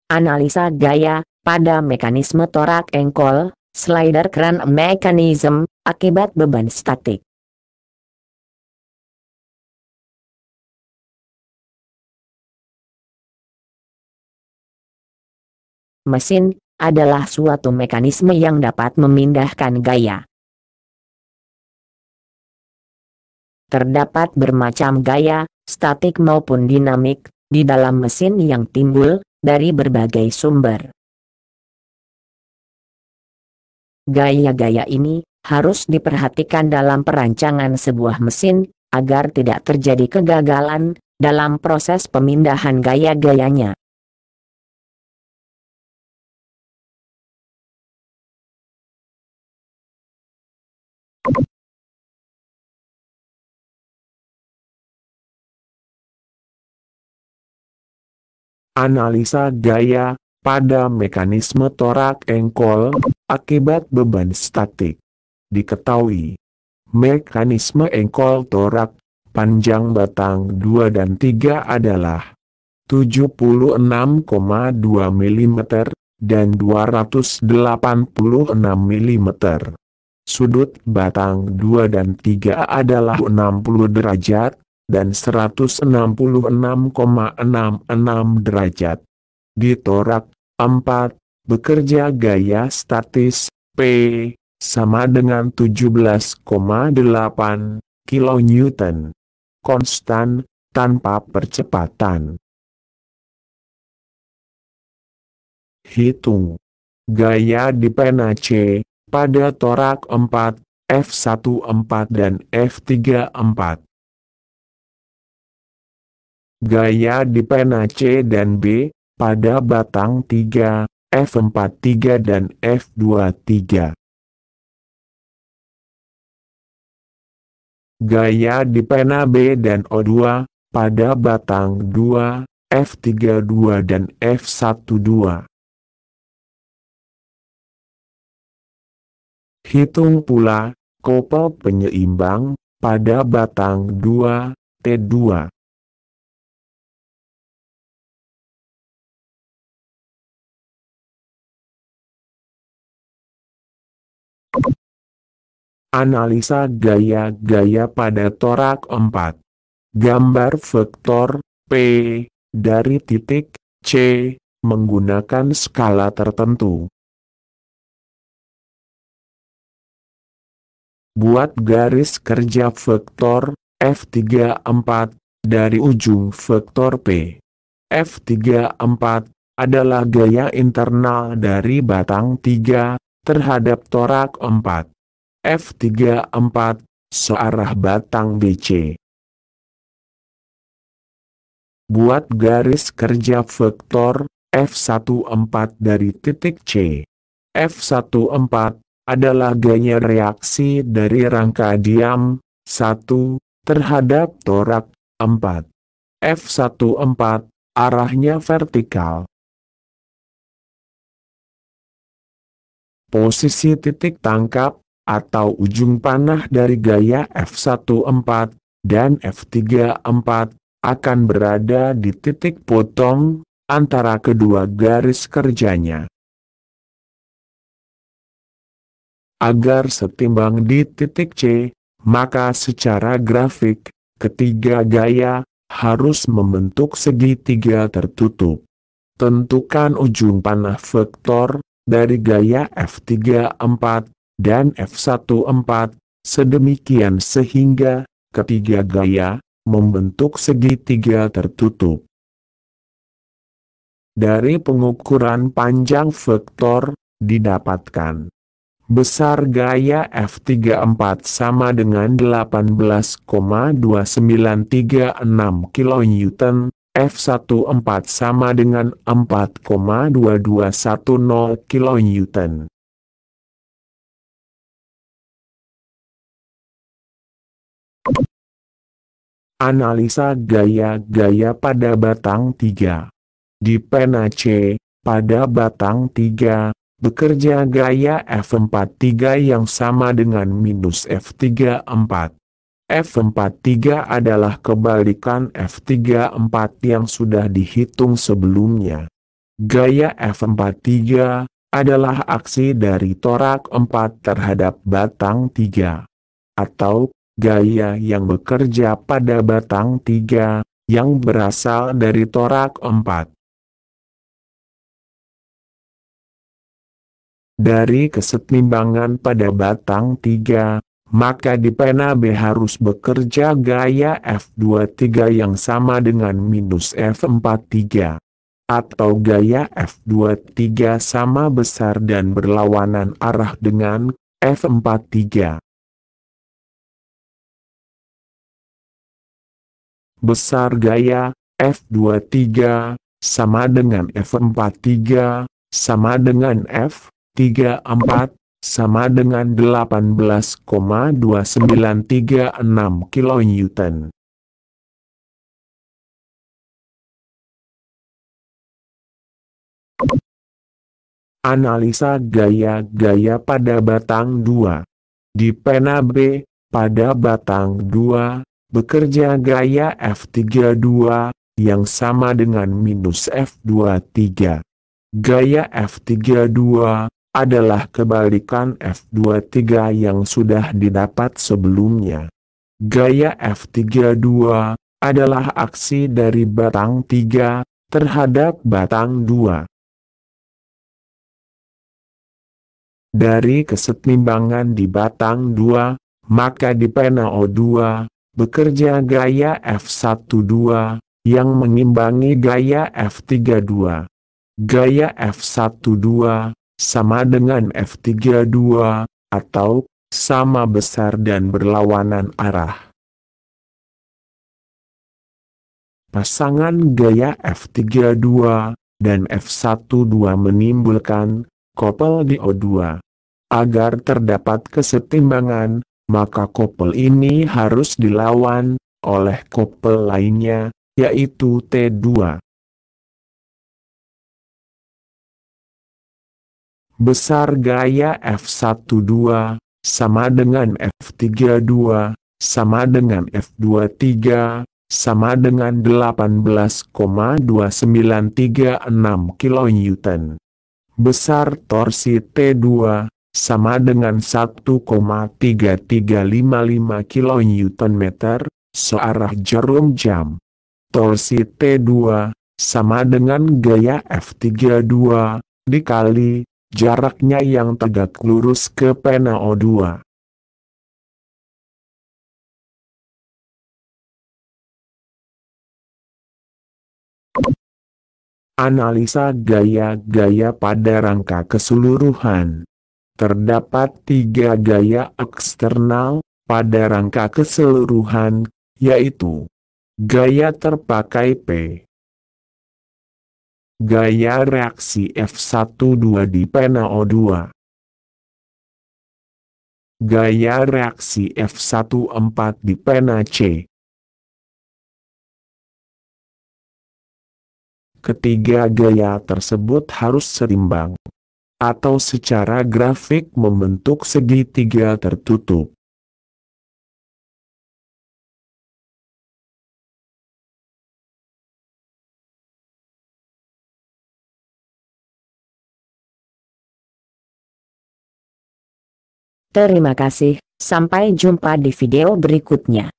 Analisa gaya pada mekanisme torak engkol, slider kran mechanism, akibat beban statik. Mesin adalah suatu mekanisme yang dapat memindahkan gaya. Terdapat bermacam gaya, statik maupun dinamik, di dalam mesin yang timbul dari berbagai sumber. Gaya-gaya ini harus diperhatikan dalam perancangan sebuah mesin, agar tidak terjadi kegagalan dalam proses pemindahan gaya-gayanya. Analisa gaya pada mekanisme torak engkol akibat beban statik. Diketahui, mekanisme engkol torak panjang batang 2 dan 3 adalah 76,2 mm dan 286 mm. Sudut batang 2 dan 3 adalah 60 derajat dan 166,66 derajat. Di torak 4, bekerja gaya statis P sama dengan 17,8 kN. Konstan, tanpa percepatan. Hitung gaya di pena C pada torak 4, F14 dan F34. Gaya di pena C dan B pada batang 3, F43 dan F23. Gaya di pena B dan O2 pada batang 2, F32 dan F12. Hitung pula kopel penyeimbang pada batang 2, T2. Analisa gaya-gaya pada torak 4. Gambar vektor P dari titik C menggunakan skala tertentu. Buat garis kerja vektor F34 dari ujung vektor P. F34 adalah gaya internal dari batang 3 terhadap torak 4. F34 searah batang BC. Buat garis kerja vektor F14 dari titik C. F14 adalah gaya reaksi dari rangka diam 1 terhadap torak 4. F14 arahnya vertikal. Posisi titik tangkap atau ujung panah dari gaya F14 dan F34 akan berada di titik potong antara kedua garis kerjanya. Agar setimbang di titik C, maka secara grafik, ketiga gaya harus membentuk segitiga tertutup. Tentukan ujung panah vektor dari gaya F34 dan F14 sedemikian sehingga ketiga gaya membentuk segitiga tertutup. Dari pengukuran panjang vektor didapatkan besar gaya F34 sama dengan 18,2936 kN, F14 sama dengan 4,2210 kN. Analisa gaya-gaya pada batang 3. Di pena C, pada batang 3, bekerja gaya F43 yang sama dengan minus F34. F43 adalah kebalikan F34 yang sudah dihitung sebelumnya. Gaya F43 adalah aksi dari torak 4 terhadap batang 3, atau gaya yang bekerja pada batang 3 yang berasal dari torak 4. Dari kesetimbangan pada batang 3, maka di pena B harus bekerja gaya F23 yang sama dengan minus F43. Atau gaya F23 sama besar dan berlawanan arah dengan F43. Besar gaya F23 sama dengan F43 sama dengan F34 sama dengan 18,2936 kN. Analisa gaya-gaya pada batang 2. Di pena B, pada batang 2, bekerja gaya F32, yang sama dengan minus F23. Gaya F32 adalah kebalikan F23 yang sudah didapat sebelumnya. Gaya F32 adalah aksi dari batang 3 terhadap batang 2. Dari kesetimbangan di batang 2, maka di pena O2, bekerja gaya F12, yang mengimbangi gaya F32. Gaya F12, sama dengan F32, atau, sama besar dan berlawanan arah. Pasangan gaya F32, dan F12 menimbulkan kopel di O2. Agar terdapat kesetimbangan, maka kopel ini harus dilawan oleh kopel lainnya, yaitu T2. Besar gaya F12 sama dengan F32 sama dengan F23 sama dengan 18,2936 kN. Besar torsi T2 sama dengan 1,3355 kN searah jarum jam. Torsi T2 sama dengan gaya F32 dikali jaraknya yang tegak lurus ke pena O2. Analisa gaya-gaya pada rangka keseluruhan. Terdapat 3 gaya eksternal pada rangka keseluruhan, yaitu gaya terpakai P, gaya reaksi F12 di pena O2, gaya reaksi F14 di pena C. Ketiga gaya tersebut harus seimbang, atau secara grafik membentuk segitiga tertutup. Terima kasih, sampai jumpa di video berikutnya.